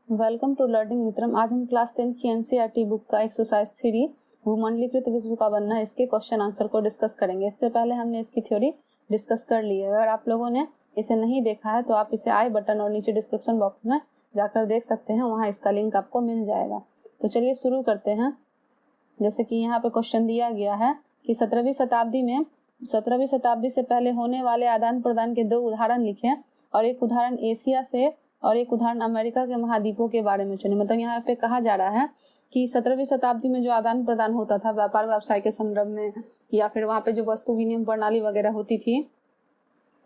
Welcome to learning मित्रम। आज हम class 10 की एनसीईआरटी बुक का एक्सरसाइज 3 भूमंडलीकृत विश्व का बनना है, इसके क्वेश्चन आंसर को डिस्कस करेंगे। इससे पहले हमने इसकी थ्योरी डिस्कस कर ली है। अगर आप लोगों ने इसे नहीं देखा है तो आप इसे आई बटन और नीचे डिस्क्रिप्शन बॉक्स में जाकर देख सकते हैं, वहाँ इसका लिंक आपको मिल जाएगा। तो चलिए शुरू करते हैं। जैसे कि यहाँ पे क्वेश्चन दिया गया है कि 17वीं शताब्दी से पहले होने वाले आदान प्रदान के 2 उदाहरण लिखें और एक उदाहरण एशिया से और एक उदाहरण अमेरिका के महाद्वीपों के बारे में चुने। मतलब यहाँ पे कहा जा रहा है कि 17वीं शताब्दी में जो आदान प्रदान होता था व्यापार व्यवसाय के संदर्भ में, या फिर वहाँ पे जो वस्तु विनिमय प्रणाली वगैरह होती थी,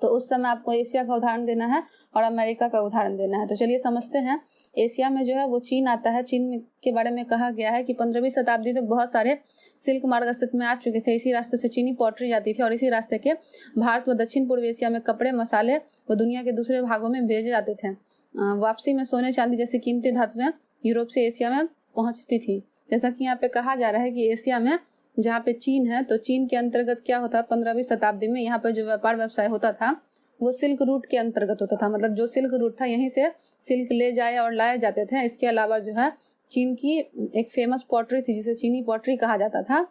तो उस समय आपको एशिया का उदाहरण देना है और अमेरिका का उदाहरण देना है। तो चलिए समझते हैं। एशिया में जो है वो चीन आता है। चीन के बारे में कहा गया है कि 15वीं शताब्दी तक बहुत सारे सिल्क मार्ग अस्तित्व में आ चुके थे। इसी रास्ते से चीनी पॉटरी जाती थी और इसी रास्ते के भारत व दक्षिण पूर्व एशिया में कपड़े, मसाले व दुनिया के दूसरे भागों में भेजे जाते थे। वापसी में सोने चांदी जैसी कीमती धातुएं यूरोप से एशिया में पहुंचती थी। जैसा कि यहाँ पे कहा जा रहा है कि एशिया में जहाँ पे चीन है, तो चीन के अंतर्गत क्या होता है, 15वीं शताब्दी में यहाँ पे जो व्यापार व्यवसाय होता था वो सिल्क रूट के अंतर्गत होता था। मतलब जो सिल्क रूट था, यहीं से सिल्क ले जाए और लाए जाते थे। इसके अलावा जो है चीन की एक फेमस पॉटरी थी जिसे चीनी पॉटरी कहा जाता था,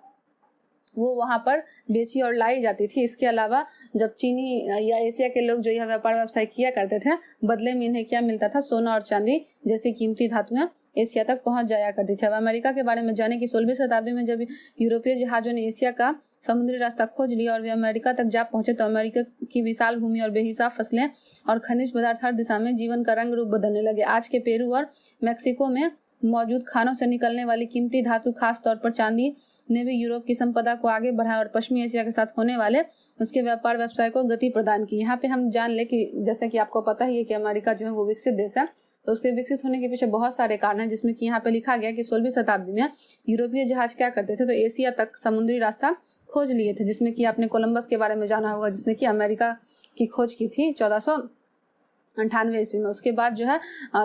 वो वहाँ पर बेची और लाई जाती थी। इसके अलावा जब चीनी या एशिया के लोग जो यह व्यापार व्यवसाय किया करते थे, बदले में इन्हें क्या मिलता था, सोना और चांदी जैसी कीमती धातुएं एशिया तक पहुंच जाया करती थी। अब अमेरिका के बारे में जाने की 16वीं शताब्दी में जब यूरोपीय जहाजों ने एशिया का समुद्री रास्ता खोज लिया और वे अमेरिका तक जा पहुंचे, तो अमेरिका की विशाल भूमि और बेहिसाब फसलें और खनिज पदार्थ हर दिशा में जीवन का रंग रूप बदलने लगे। आज के पेरू और मैक्सिको में मौजूद खानों से निकलने वाली कीमती धातु, खास तौर पर चांदी, ने भी यूरोप की संपदा को आगे बढ़ाया और पश्चिमी एशिया के साथ होने वाले उसके व्यापार व्यवसाय को गति प्रदान की। यहाँ पे हम जान ले कि जैसे कि आपको पता ही है कि अमेरिका जो है वो विकसित देश है, तो उसके विकसित होने के पीछे बहुत सारे कारण हैं, जिसमें कि यहाँ पे लिखा गया कि 16वीं शताब्दी में यूरोपीय जहाज क्या करते थे, तो एशिया तक समुद्री रास्ता खोज लिए थे, जिसमें कि आपने कोलंबस के बारे में जाना होगा, जिसने कि अमेरिका की खोज की थी 1498 ईस्वी में। उसके बाद जो है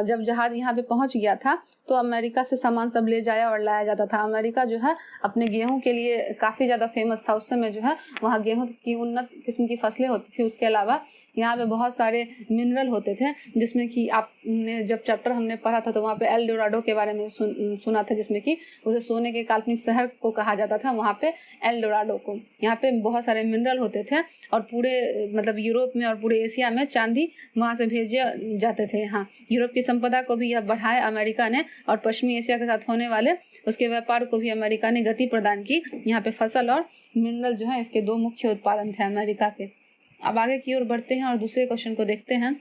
जब जहाज यहाँ पे पहुंच गया था तो अमेरिका से सामान सब ले जाया और लाया जाता था। अमेरिका जो है अपने गेहूं के लिए काफ़ी ज़्यादा फेमस था। उस समय जो है वहाँ गेहूं की उन्नत किस्म की फसलें होती थी। उसके अलावा यहाँ पे बहुत सारे मिनरल होते थे, जिसमें कि आपने जब चैप्टर हमने पढ़ा था तो वहाँ पे एल डोराडो के बारे में सुना था, जिसमें कि उसे सोने के काल्पनिक शहर को कहा जाता था, वहाँ पे एल डोराडो को। यहाँ पे बहुत सारे मिनरल होते थे और पूरे मतलब यूरोप में और पूरे एशिया में चांदी वहाँ से भेजे जाते थे। यहाँ यूरोप की संपदा को भी यह बढ़ाया अमेरिका ने और पश्चिमी एशिया के साथ होने वाले उसके व्यापार को भी अमेरिका ने गति प्रदान की। यहाँ पे फसल और मिनरल जो है इसके 2 मुख्य उत्पादन थे अमेरिका के। अब आगे की ओर बढ़ते हैं और दूसरे क्वेश्चन को देखते हैं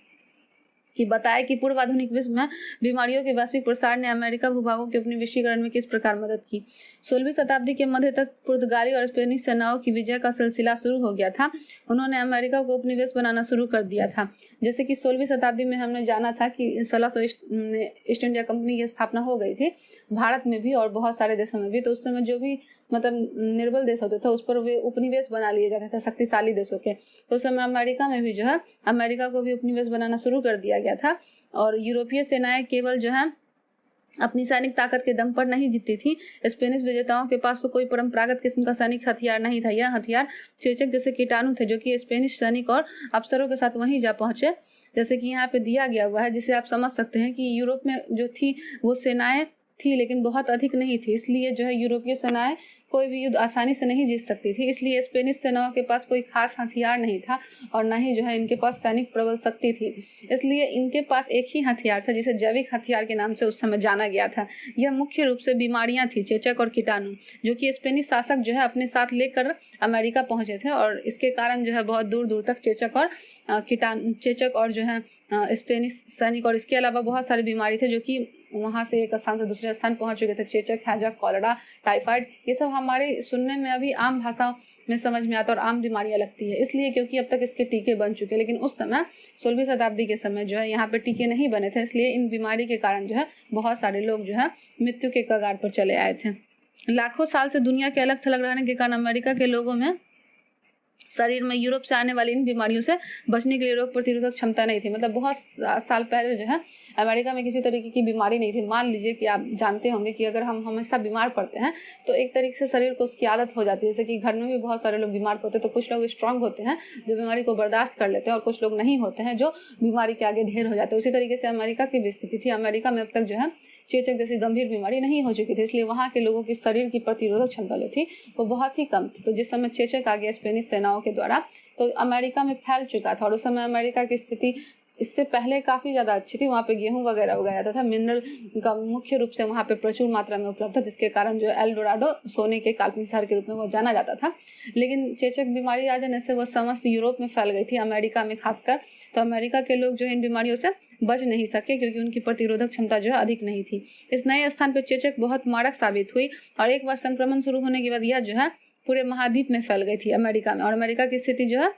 कि बताए कि पूर्व आधुनिक विश्व में बीमारियों के वैश्विक प्रसार ने अमेरिका भूभागों के उपनिवेशीकरण में किस प्रकार मदद की। 16वीं शताब्दी के मध्य तक पुर्तगाली और स्पेनिश सेनाओं की विजय का सिलसिला शुरू हो गया था। उन्होंने अमेरिका को उपनिवेश बनाना शुरू कर दिया था। जैसे कि 16वीं शताब्दी में हमने जाना था कि 1600 ईस्ट इंडिया कंपनी की स्थापना हो गई थी, भारत में भी और बहुत सारे देशों में भी। तो उस समय जो भी मतलब निर्बल देश होते थे उस पर वे उपनिवेश बना लिए जाते थे, शक्तिशाली देशों के। तो उस समय अमेरिका में भी जो है अमेरिका को भी उपनिवेश बनाना शुरू कर दिया गया था। और यूरोपीय सेनाएं केवल जो है अपनी सैनिक ताकत के दम पर नहीं जीतती थी। स्पेनिश विजेताओं के पास तो कोई परंपरागत किस्म का सैनिक हथियार नहीं था। यह हथियार चेचक जैसे कीटाणु थे, जो कि स्पेनिश सैनिक और अफसरों के साथ वहीं जा पहुंचे। जैसे कि यहाँ पे दिया गया हुआ है, जिसे आप समझ सकते हैं कि यूरोप में जो थी वो सेनाएं थी, लेकिन बहुत अधिक नहीं थी। इसलिए जो है यूरोपीय सेनाएं कोई भी युद्ध आसानी से नहीं जीत सकती थी। इसलिए स्पेनिश सेनाओं के पास कोई खास हथियार नहीं था और न ही जो है इनके पास सैनिक प्रबल शक्ति थी। इसलिए इनके पास एक ही हथियार था, जिसे जैविक हथियार के नाम से उस समय जाना गया था। यह मुख्य रूप से बीमारियां थी, चेचक और कीटाणु, जो कि स्पेनिश शासक जो है अपने साथ लेकर अमेरिका पहुंचे थे। और इसके कारण जो है बहुत दूर दूर तक चेचक और जो है स्पेनिश सैनिक और इसके अलावा बहुत सारी बीमारी थे जो कि वहाँ से एक स्थान से दूसरे स्थान पहुंच चुके थे। चेचक, हैजक, कॉलेरा, टाइफाइड, ये सब हमारे सुनने में अभी आम भाषा में समझ में आता और आम बीमारियां लगती है, इसलिए क्योंकि अब तक इसके टीके बन चुके। लेकिन उस समय 16वीं शताब्दी के समय जो है यहाँ पे टीके नहीं बने थे, इसलिए इन बीमारी के कारण जो है बहुत सारे लोग जो है मृत्यु के कगार पर चले आए थे। लाखों साल से दुनिया के अलग थलग रहने के कारण अमेरिका के लोगों में शरीर में यूरोप से आने वाली इन बीमारियों से बचने के लिए रोग प्रतिरोधक क्षमता नहीं थी। मतलब बहुत साल पहले जो है अमेरिका में किसी तरीके की बीमारी नहीं थी। मान लीजिए कि आप जानते होंगे कि अगर हम हमेशा बीमार पड़ते हैं तो एक तरीके से शरीर को उसकी आदत हो जाती है। जैसे कि घर में भी बहुत सारे लोग बीमार पड़ते हैं तो कुछ लोग स्ट्रांग होते हैं जो बीमारी को बर्दाश्त कर लेते हैं और कुछ लोग नहीं होते हैं जो बीमारी के आगे ढेर हो जाते हैं। उसी तरीके से अमेरिका की भी स्थिति थी। अमेरिका में अब तक जो है चेचक जैसी गंभीर बीमारी नहीं हो चुकी थी, इसलिए वहाँ के लोगों की शरीर की प्रतिरोधक क्षमता जो थी वो बहुत ही कम थी। तो जिस समय चेचक आ गया स्पेनिश सेनाओं के द्वारा तो अमेरिका में फैल चुका था और उस समय अमेरिका की स्थिति इससे पहले काफ़ी ज़्यादा अच्छी थी। वहाँ पे गेहूं वगैरह उगाया जाता था, मिनरल का मुख्य रूप से वहाँ पे प्रचुर मात्रा में उपलब्ध था, जिसके कारण जो एल डोराडो सोने के काल्पनिक शहर के रूप में वो जाना जाता था। लेकिन चेचक बीमारी आ जाने से वो समस्त यूरोप में फैल गई थी, अमेरिका में खासकर। तो अमेरिका के लोग जो इन बीमारियों से बच नहीं सके क्योंकि उनकी प्रतिरोधक क्षमता जो है अधिक नहीं थी। इस नए स्थान पर चेचक बहुत मारक साबित हुई और एक बार संक्रमण शुरू होने के बाद यह जो है पूरे महाद्वीप में फैल गई थी अमेरिका में, और अमेरिका की स्थिति जो है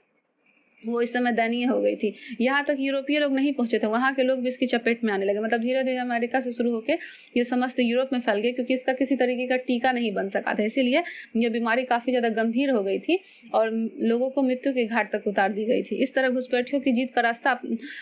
वो इस समय दयनीय हो गई थी। यहाँ तक यूरोपीय लोग नहीं पहुंचे थे, वहाँ के लोग भी इसकी चपेट में आने लगे। मतलब धीरे धीरे अमेरिका से शुरू होकर ये समस्त यूरोप में फैल गई क्योंकि इसका किसी तरीके का टीका नहीं बन सका था। इसीलिए यह बीमारी काफ़ी ज़्यादा गंभीर हो गई थी और लोगों को मृत्यु के घाट तक उतार दी गई थी। इस तरह घुसपैठियों की जीत का रास्ता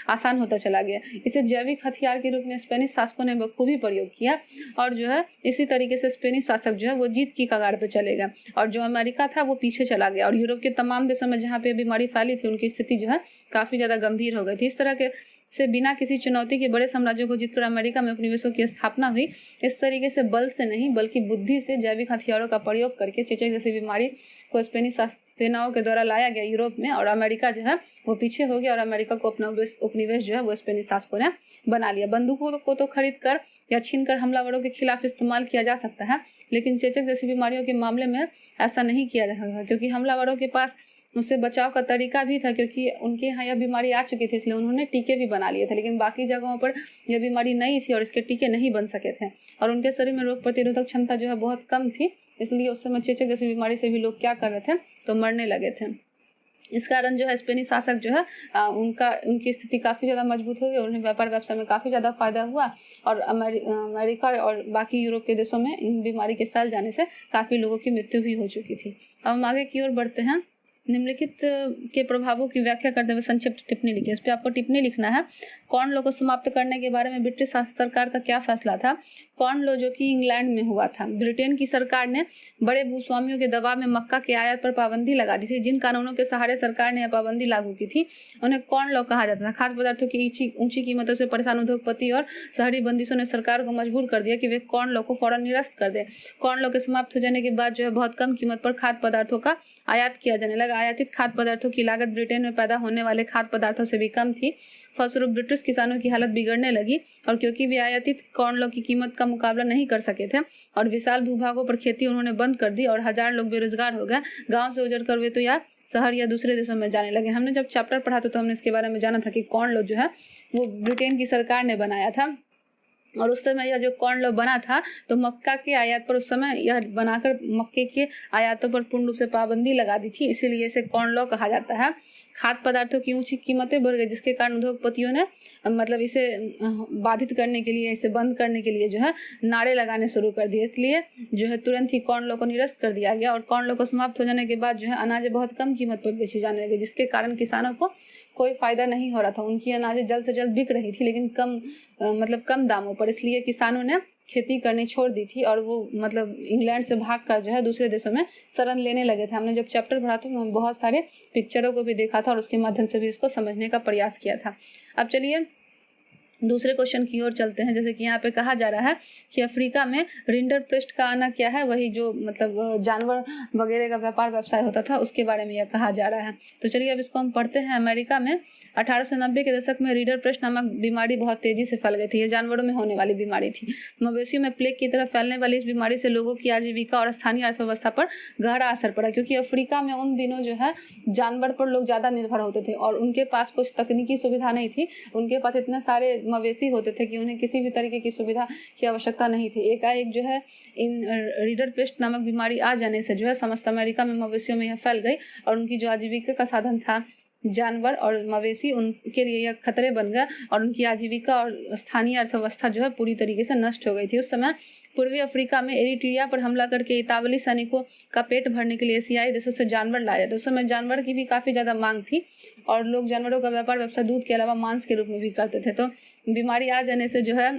आसान होता चला गया। इसे जैविक हथियार के रूप में स्पेनिश शासकों ने बखूबी प्रयोग किया और जो है इसी तरीके से स्पेनिश शासक जो है वो जीत की कगार पर चले गए और जो अमेरिका था वो पीछे चला गया। और यूरोप के तमाम देशों में जहाँ पे बीमारी फैली थी उनकी स्थिति जो है काफी ज्यादा गंभीर हो गई थी। इस तरह के से बिना किसी चुनौती के बड़े साम्राज्यों को जीतकर अमेरिका में उपनिवेशों की स्थापना हुई। इस तरीके से बल से नहीं बल्कि बुद्धि से जैविक हथियारों का प्रयोग करके चेचक जैसी बीमारी को स्पेनिश सेनाओं के द्वारा लाया गया यूरोप में और अमेरिका जो है वो पीछे हो गया और अमेरिका को अपना उपनिवेश जो है वो स्पेनिश शासकों ने बना लिया। बंदूकों को तो खरीद कर या छीन कर हमलावरों के खिलाफ इस्तेमाल किया जा सकता है, लेकिन चेचक जैसी बीमारियों के मामले में ऐसा नहीं किया जा सकता क्योंकि हमलावरों के पास उससे बचाव का तरीका भी था, क्योंकि उनके यहाँ यह बीमारी आ चुकी थी इसलिए उन्होंने टीके भी बना लिए थे। लेकिन बाकी जगहों पर यह बीमारी नहीं थी और इसके टीके नहीं बन सके थे और उनके शरीर में रोग प्रतिरोधक क्षमता जो है बहुत कम थी। इसलिए उस समय चेचक जैसी बीमारी से भी लोग क्या कर रहे थे तो मरने लगे थे। इस कारण जो है स्पेनिश शासक जो है उनकी स्थिति काफ़ी ज़्यादा मजबूत हो गई। उन्हें व्यापार व्यवसाय में काफ़ी ज़्यादा फायदा हुआ और अमेरिका और बाकी यूरोप के देशों में इन बीमारी के फैल जाने से काफ़ी लोगों की मृत्यु भी हो चुकी थी। अब हम आगे की ओर बढ़ते हैं। निम्नलिखित के प्रभावों की व्याख्या करते हुए संक्षिप्त टिप्पणी लिखिए। इस पर आपको टिप्पणी लिखना है। कॉर्न लॉ को समाप्त करने के बारे में ब्रिटिश सरकार का क्या फैसला था। कॉर्न लॉ जो कि इंग्लैंड में हुआ था। ब्रिटेन की सरकार ने बड़े भूस्वामियों के दबाव में मक्का के आयात पर पाबंदी लगा दी थी। जिन कानूनों के सहारे सरकार ने यह पाबंदी लागू की थी उन्हें कॉर्न लॉ कहा जाता था। खाद्य पदार्थों की ऊंची कीमतों से परेशान उद्योगपति और शहरी बंदिशों ने सरकार को मजबूर कर दिया कि वे कॉर्न लॉ को फौरन निरस्त कर दे। कॉर्न लॉ के समाप्त हो जाने के बाद जो है बहुत कम कीमत पर खाद्य पदार्थों का आयात किया जाने लगा। आयातित खाद्य पदार्थों की लागत ब्रिटेन में पैदा होने वाले खाद्य पदार्थों से भी कम थी। फलस्वरूप ब्रिटिश किसानों की हालत बिगड़ने लगी और क्योंकि वे आयातित कॉर्न लॉ की कीमत का मुकाबला नहीं कर सके थे और विशाल भूभागों पर खेती उन्होंने बंद कर दी और हजार लोग बेरोजगार हो गए। गांव से उजड़ कर वे तो या शहर या दूसरे देशों में जाने लगे। हमने जब चैप्टर पढ़ा था तो हमने इसके बारे में जाना था कि कॉर्न लॉ जो है वो ब्रिटेन की सरकार ने बनाया था और उस समय यह जो कॉर्न लॉ बना था तो मक्का के आयात पर उस समय यह बनाकर मक्के के आयातों पर पूर्ण रूप से पाबंदी लगा दी थी, इसीलिए इसे कॉर्न लॉ कहा जाता है। खाद्य पदार्थों की ऊंची कीमतें बढ़ गई जिसके कारण उद्योगपतियों ने मतलब इसे बाधित करने के लिए, इसे बंद करने के लिए जो है नारे लगाने शुरू कर दिए। इसलिए जो है तुरंत ही कॉर्न लॉ को निरस्त कर दिया गया और कॉर्न लॉ को समाप्त हो जाने के बाद जो है अनाज बहुत कम कीमत पर बेची जाने लगी जिसके कारण किसानों को कोई फायदा नहीं हो रहा था। उनकी अनाजें जल्द से जल्द बिक रही थी लेकिन कम दामों पर, इसलिए किसानों ने खेती करनी छोड़ दी थी और वो मतलब इंग्लैंड से भागकर जो है दूसरे देशों में शरण लेने लगे थे। हमने जब चैप्टर पढ़ा था हमने बहुत सारे पिक्चरों को भी देखा था और उसके माध्यम से भी इसको समझने का प्रयास किया था। अब चलिए दूसरे क्वेश्चन की ओर चलते हैं। जैसे कि यहाँ पे कहा जा रहा है कि अफ्रीका में रिंडरपेस्ट का आना क्या है, वही जो मतलब जानवर वगैरह का व्यापार व्यवसाय होता था उसके बारे में यह कहा जा रहा है। तो चलिए अब इसको हम पढ़ते हैं। अमेरिका में 1890 के दशक में रिंडरपेस्ट नामक बीमारी बहुत तेजी से फैल गई थी। यह जानवरों में होने वाली बीमारी थी। मवेशियों में प्लेग की तरह फैलने वाली इस बीमारी से लोगों की आजीविका और स्थानीय अर्थव्यवस्था पर गहरा असर पड़ा क्योंकि अफ्रीका में उन दिनों जो है जानवर पर लोग ज़्यादा निर्भर होते थे और उनके पास कुछ तकनीकी सुविधा नहीं थी। उनके पास इतने सारे मवेशी होते थे कि उन्हें किसी भी तरीके की सुविधा की आवश्यकता नहीं थी। एकाएक जो है इन रिंडरपेस्ट नामक बीमारी आ जाने से जो है समस्त अमेरिका में मवेशियों में यह फैल गई और उनकी जो आजीविका का साधन था जानवर और मवेशी उनके लिए यह खतरे बन गए और उनकी आजीविका और स्थानीय अर्थव्यवस्था जो है पूरी तरीके से नष्ट हो गई थी। उस समय पूर्वी अफ्रीका में एरिट्रिया पर हमला करके इतावली सैनिकों का पेट भरने के लिए एशियाई देशों से जानवर लाए जाते। उस समय जानवर की भी काफ़ी ज़्यादा मांग थी और लोग जानवरों का व्यापार व्यवसाय दूध के अलावा मांस के रूप में भी करते थे। तो बीमारी आ जाने से जो है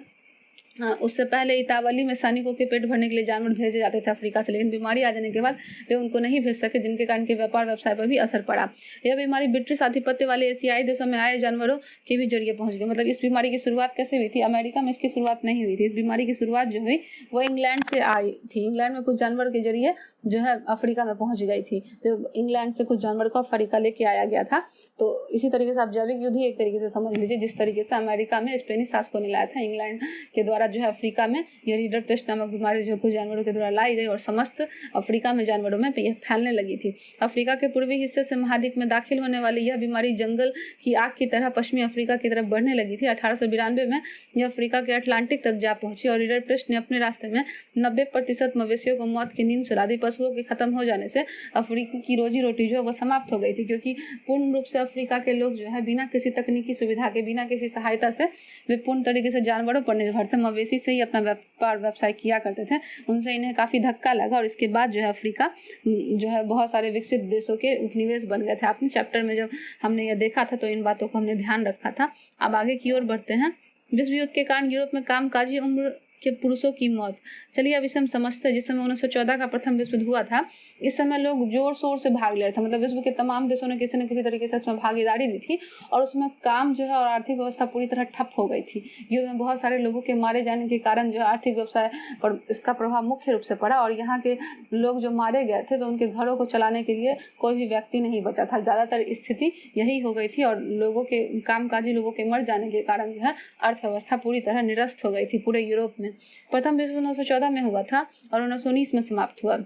उससे पहले इतावली में सैनिकों के पेट भरने के लिए जानवर भेजे जाते थे अफ्रीका से, लेकिन बीमारी आ जाने के बाद वे उनको नहीं भेज सके, जिनके कारण के व्यापार व्यवसाय पर भी असर पड़ा। यह बीमारी ब्रिटिश आधिपत्य वाले एशियाई देशों में आए जानवरों के भी जरिए पहुंच गई। मतलब इस बीमारी की शुरुआत कैसे हुई थी? अमेरिका में इसकी शुरुआत नहीं हुई थी। इस बीमारी की शुरुआत जो हुई वो इंग्लैंड से आई थी। इंग्लैंड में कुछ जानवर के जरिए जो है अफ्रीका में पहुंच गई थी। जो इंग्लैंड से कुछ जानवर को अफ्रीका लेके आया गया था। तो इसी तरीके से आप जैविक युद्ध ही एक तरीके से समझ लीजिए, जिस तरीके से अमेरिका में स्पेनिश शासकों ने लाया था, इंग्लैंड के द्वारा जो है अफ्रीका में यह रीडर पेस्ट नामक बीमारी जो कुछ जानवरों के द्वारा लाई गई और समस्त अफ्रीका में जानवरों में यह फैलने लगी थी। अफ्रीका के पूर्वी हिस्से से महाद्वीप में दाखिल होने वाली यह बीमारी जंगल की आग की तरह पश्चिमी अफ्रीका की तरफ बढ़ने लगी थी। 1892 में यह अफ्रीका के अटलांटिक तक जा पहुंची और रीडर पेस्ट ने अपने रास्ते में 90% मवेशियों को मौत की नींद सुला दी। पशुओं के खत्म हो जाने से अफ्रीका की रोजी रोटी जो है वो समाप्त हो गई थी, क्योंकि पूर्ण रूप से अफ्रीका के लोग जो है बिना किसी तकनीकी सुविधा के, बिना किसी सहायता से वे पूर्ण तरीके से जानवरों पर निर्भर थे। मवेशी से ही अपना व्यापार व्यवसाय किया करते थे। उनसे इन्हें काफ़ी धक्का लगा और इसके बाद जो है अफ्रीका जो है बहुत सारे विकसित देशों के उपनिवेश बन गए थे। अपने चैप्टर में जब हमने यह देखा था तो इन बातों को हमने ध्यान रखा था। अब आगे की ओर बढ़ते हैं। विश्व युद्ध के कारण यूरोप में कामकाजी उम्र के पुरुषों की मौत। चलिए अब इसे हम समझते हैं। जिस समय 1914 का प्रथम विश्व युद्ध हुआ था, इस समय लोग जोर शोर से भाग ले रहे थे। मतलब विश्व के तमाम देशों ने किसी न किसी तरीके से इसमें भागीदारी दी थी और उसमें काम जो है और आर्थिक व्यवस्था पूरी तरह ठप हो गई थी। युद्ध में बहुत सारे लोगों के मारे जाने के कारण जो है आर्थिक व्यवसाय पर इसका प्रभाव मुख्य रूप से पड़ा और यहाँ के लोग जो मारे गए थे तो उनके घरों को चलाने के लिए कोई भी व्यक्ति नहीं बचा था। ज़्यादातर स्थिति यही हो गई थी और लोगों के कामकाजी लोगों के मर जाने के कारण जो है अर्थव्यवस्था पूरी तरह निरस्त हो गई थी पूरे यूरोप में। प्रथम विश्व 1914 में हुआ था और 1919 में समाप्त हुआ।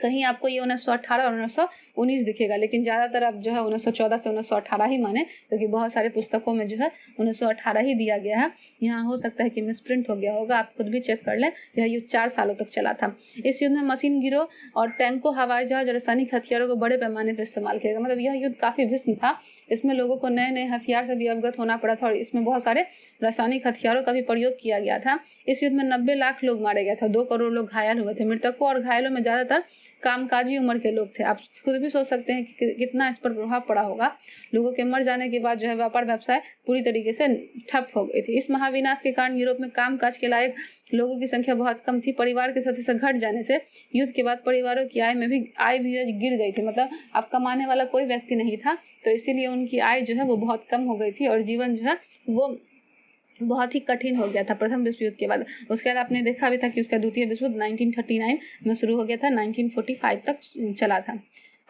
कहीं आपको ये 1918 और 1919 दिखेगा, लेकिन ज़्यादातर अब जो है 1914 से 1918 ही माने, क्योंकि बहुत सारे पुस्तकों में जो है 1918 ही दिया गया है। यहाँ हो सकता है कि मिसप्रिंट हो गया होगा, आप खुद भी चेक कर लें। यह युद्ध 4 सालों तक चला था। इस युद्ध में मशीन गिरोह और टैंकों, हवाई जहाज और रासायनिक हथियारों को बड़े पैमाने पर इस्तेमाल किया गया। मतलब यह युद्ध काफ़ी भीषण था। इसमें लोगों को नए नए हथियार से भी अवगत होना पड़ा था और इसमें बहुत सारे रासायनिक हथियारों का भी प्रयोग किया गया था। इस युद्ध में 90 लाख लोग मारे गए थे, 2 करोड़ लोग घायल हुए थे। मृतकों और घायलों में ज़्यादातर कामकाजी उम्र के लोग थे। आप खुद भी सोच सकते हैं कि कितना इस पर प्रभाव पड़ा होगा। लोगों के मर जाने के बाद जो है व्यापार व्यवसाय पूरी तरीके से ठप हो गई थी। इस महाविनाश के कारण यूरोप में कामकाज के लायक लोगों की संख्या बहुत कम थी। परिवार के सदस्य घट जाने से युद्ध के बाद परिवारों की आय भी गिर गई थी। मतलब अब कमाने वाला कोई व्यक्ति नहीं था, तो इसीलिए उनकी आय जो है वो बहुत कम हो गई थी और जीवन जो है वो बहुत ही कठिन हो गया था प्रथम विश्व युद्ध के बाद। उसके बाद आपने देखा भी था कि उसका द्वितीय विश्व युद्ध 1939 में शुरू हो गया था, 1945 तक चला था।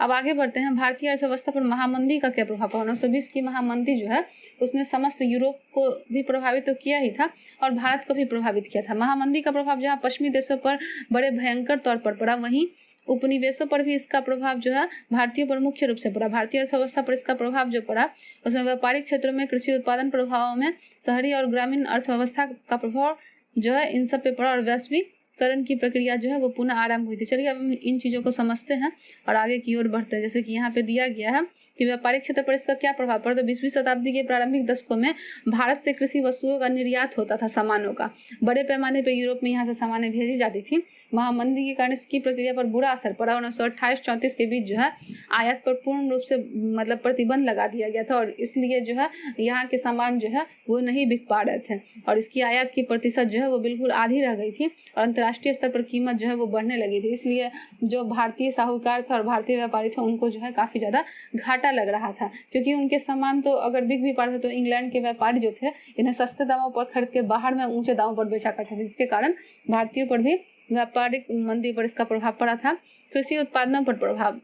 अब आगे बढ़ते हैं। भारतीय अर्थव्यवस्था पर महामंदी का क्या प्रभाव पड़ा? 1920 की महामंदी जो है उसने समस्त यूरोप को भी प्रभावित तो किया ही था और भारत को भी प्रभावित किया था। महामंदी का प्रभाव जहाँ पश्चिमी देशों पर बड़े भयंकर तौर पर पड़ा, वहीं उपनिवेशों पर भी इसका प्रभाव जो है भारतीयों पर मुख्य रूप से पड़ा। भारतीय अर्थव्यवस्था पर इसका प्रभाव जो पड़ा उसमें व्यापारिक क्षेत्रों में कृषि उत्पादन प्रभावों में शहरी और ग्रामीण अर्थव्यवस्था का प्रभाव जो है इन सब पे पड़ा और वैश्वीकरण की प्रक्रिया जो है वो पुनः आरंभ हुई थी। चलिए अब हम इन चीज़ों को समझते हैं और आगे की ओर बढ़ते हैं। जैसे कि यहाँ पे दिया गया है कि व्यापारिक क्षेत्र पर इसका क्या प्रभाव पड़ा। तो 20वीं शताब्दी के प्रारंभिक दशकों में भारत से कृषि वस्तुओं का निर्यात होता था, सामानों का बड़े पैमाने पर यूरोप में यहाँ से सामानें भेजी जाती थी। महामंदी के कारण इसकी प्रक्रिया पर बुरा असर पड़ा। 1928-34 के बीच जो है आयात पर पूर्ण रूप से मतलब प्रतिबंध लगा दिया गया था और इसलिए जो है यहाँ के सामान जो है वो नहीं बिक पा रहे थे और इसकी आयात की प्रतिशत जो है वो बिल्कुल आधी रह गई थी और अंतर्राष्ट्रीय स्तर पर कीमत जो है वो बढ़ने लगी थी। इसलिए जो भारतीय साहूकार थे और भारतीय व्यापारी थे उनको जो है काफ़ी ज़्यादा घाटा लग रहा था, क्योंकि उनके सामान तो अगर बिक भी पा रहे थे तो इंग्लैंड के व्यापारी जो थे इन्हें सस्ते दामों पर खरीद के बाहर में ऊंचे दामों पर बेचा करते थे, जिसके कारण भारतीयों पर भी व्यापारिक मंदी पर इसका प्रभाव पड़ा था। कृषि उत्पादनों पर प्रभाव।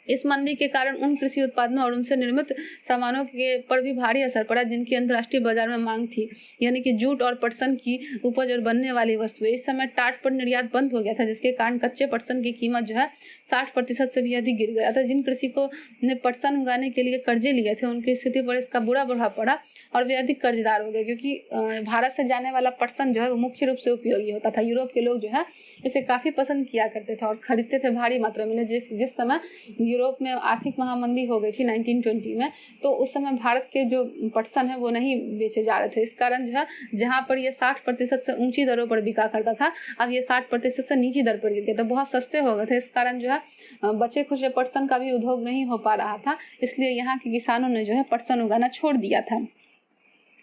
इस मंदी के कारण उन कृषि उत्पादनों और उनसे निर्मित सामानों के पर भी भारी असर पड़ा जिनकी अंतर्राष्ट्रीय बाजार में मांग थी, यानी कि जूट और पटसन की उपज और बनने वाली वस्तुएं। इस समय टाट पर निर्यात बंद हो गया था, जिसके कारण कच्चे पटसन की कीमत जो है 60% से भी अधिक गिर गया था। जिन कृषकों ने पटसन उगाने के लिए कर्जे लिए थे उनकी स्थिति पर इसका बुरा प्रभाव पड़ा और वे अधिक कर्जदार हो गए, क्योंकि भारत से जाने वाला पटसन जो है वो मुख्य रूप से उपयोगी होता था। यूरोप के लोग जो है इसे काफ़ी पसंद किया करते थे और खरीदते थे भारी मात्रा में। जिस समय यूरोप में आर्थिक महामंदी हो गई थी 1920 में, तो उस समय भारत के जो पटसन है वो नहीं बेचे जा रहे थे। इस कारण जो है जहाँ पर ये 60% से ऊंची दरों पर बिका करता था, अब ये 60% से नीची दर पर बिके, तो बहुत सस्ते हो गए थे। इस कारण जो है बचे खुचे पटसन का भी उद्योग नहीं हो पा रहा था, इसलिए यहाँ के किसानों ने जो है पटसन उगाना छोड़ दिया था।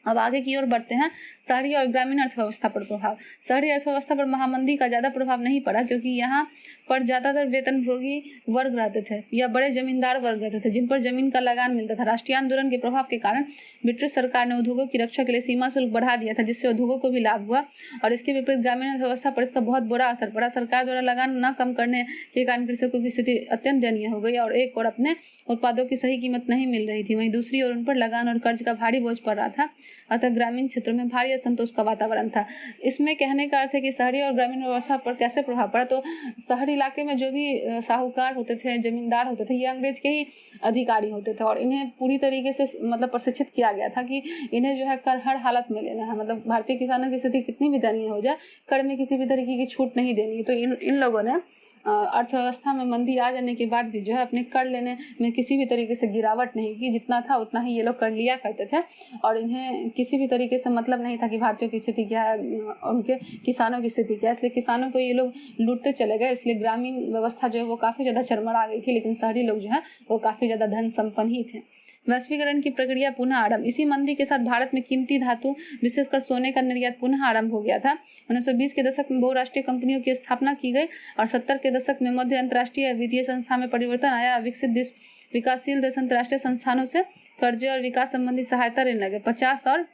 अब आगे की ओर बढ़ते हैं। शहरी और ग्रामीण अर्थव्यवस्था पर प्रभाव। शहरी अर्थव्यवस्था पर महामंदी का ज़्यादा प्रभाव नहीं पड़ा, क्योंकि यहाँ पर ज़्यादातर वेतनभोगी वर्ग रहते थे या बड़े जमींदार वर्ग रहते थे, जिन पर जमीन का लगान मिलता था। राष्ट्रीय आंदोलन के प्रभाव के कारण ब्रिटिश सरकार ने उद्योगों की रक्षा के लिए सीमा शुल्क बढ़ा दिया था, जिससे उद्योगों को भी लाभ हुआ। और इसके विपरीत ग्रामीण अर्थव्यवस्था पर इसका बहुत बुरा असर पड़ा। सरकार द्वारा लगान न कम करने के कारण कृषकों की स्थिति अत्यंत दयनीय हो गई, और एक ओर अपने उत्पादों की सही कीमत नहीं मिल रही थी, वहीं दूसरी ओर उन पर लगान और कर्ज का भारी बोझ पड़ रहा था। अतः ग्रामीण क्षेत्रों में भारी असंतोष का वातावरण था। इसमें कहने का अर्थ है कि शहरी और ग्रामीण व्यवस्था पर कैसे प्रभाव पड़ा। तो शहरी इलाके में जो भी साहूकार होते थे, जमींदार होते थे, ये अंग्रेज के ही अधिकारी होते थे, और इन्हें पूरी तरीके से मतलब प्रशिक्षित किया गया था कि इन्हें जो है कर हर हालत में लेना है। मतलब भारतीय किसानों की स्थिति कितनी भी दयनीय हो जाए, कर में किसी भी तरीके की छूट नहीं देनी है। तो इन लोगों ने अर्थव्यवस्था में मंदी आ जाने के बाद भी जो है अपने कर लेने में किसी भी तरीके से गिरावट नहीं की। जितना था उतना ही ये लोग कर लिया करते थे, और इन्हें किसी भी तरीके से मतलब नहीं था कि भारतीयों की स्थिति क्या है, उनके किसानों की स्थिति क्या है। इसलिए किसानों को ये लोग लूटते चले गए। इसलिए ग्रामीण व्यवस्था जो है वो काफ़ी ज़्यादा चरमरा गई थी, लेकिन शहरी लोग जो है वो काफ़ी ज़्यादा धन संपन्न ही थे। वैश्वीकरण की प्रक्रिया पुनः आरंभ। इसी मंदी के साथ भारत में कीमती धातु विशेषकर सोने का निर्यात पुनः आरंभ हो गया था। 1920 के दशक में बहुराष्ट्रीय कंपनियों की स्थापना की गई, और 70 के दशक में मध्य अंतर्राष्ट्रीय वित्तीय संस्था में परिवर्तन आया। विकासशील देश अंतर्राष्ट्रीय संस्थानों से कर्जे और विकास संबंधी सहायता लेने लगे। 50 और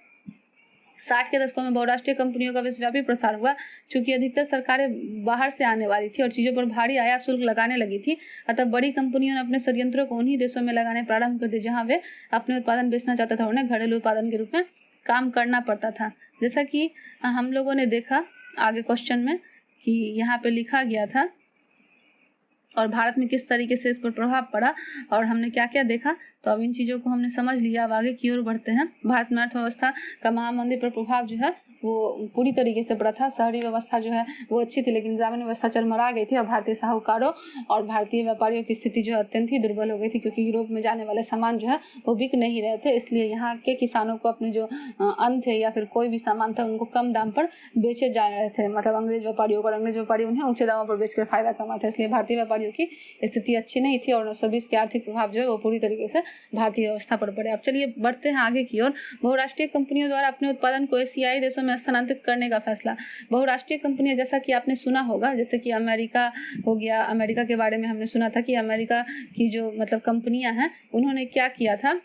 60 के दशकों में बहुराष्ट्रीय कंपनियों का विश्वव्यापी प्रसार हुआ। चूंकि अधिकतर सरकारें बाहर से आने वाली थी और चीज़ों पर भारी आयात शुल्क लगाने लगी थी, अतः बड़ी कंपनियों ने अपने संयंत्रों को उन्हीं देशों में लगाने प्रारंभ कर दिए जहां वे अपने उत्पादन बेचना चाहते थे। उन्हें घरेलू उत्पादन के रूप में काम करना पड़ता था। जैसा कि हम लोगों ने देखा आगे क्वेश्चन में कि यहाँ पे लिखा गया था, और भारत में किस तरीके से इस पर प्रभाव पड़ा और हमने क्या क्या देखा। तो अब इन चीज़ों को हमने समझ लिया। अब आगे की ओर बढ़ते हैं। भारत में अर्थव्यवस्था का महामंदी पर प्रभाव जो है वो पूरी तरीके से पड़ा था। शहरी व्यवस्था जो है वो अच्छी थी, लेकिन ग्रामीण व्यवस्था चरमरा गई थी, और भारतीय साहूकारों और भारतीय व्यापारियों की स्थिति जो है अत्यंत ही दुर्बल हो गई थी, क्योंकि यूरोप में जाने वाले सामान जो है वो बिक नहीं रहे थे। इसलिए यहाँ के किसानों को अपने जो अन्न थे या फिर कोई भी सामान था उनको कम दाम पर बेचे जा रहे थे, मतलब अंग्रेज व्यापारियों को, और अंग्रेज व्यापारी उन्हें ऊंचे दामों पर बेचकर फायदा कमाते। इसलिए भारतीय व्यापारियों की स्थिति अच्छी नहीं थी, और 1920 के आर्थिक प्रभाव जो है वो पूरी तरीके से भारतीय व्यवस्था पर पड़े। अब चलिए बढ़ते हैं आगे की ओर। बहुराष्ट्रीय कंपनियों द्वारा अपने उत्पादन को एशियाई देशों में स्थानांतरित करने का फैसला। बहुराष्ट्रीय कंपनियां, जैसा कि आपने सुना होगा, जैसे कि अमेरिका हो गया, अमेरिका के बारे में हमने सुना था कि अमेरिका की जो मतलब कंपनियां हैं उन्होंने क्या किया था,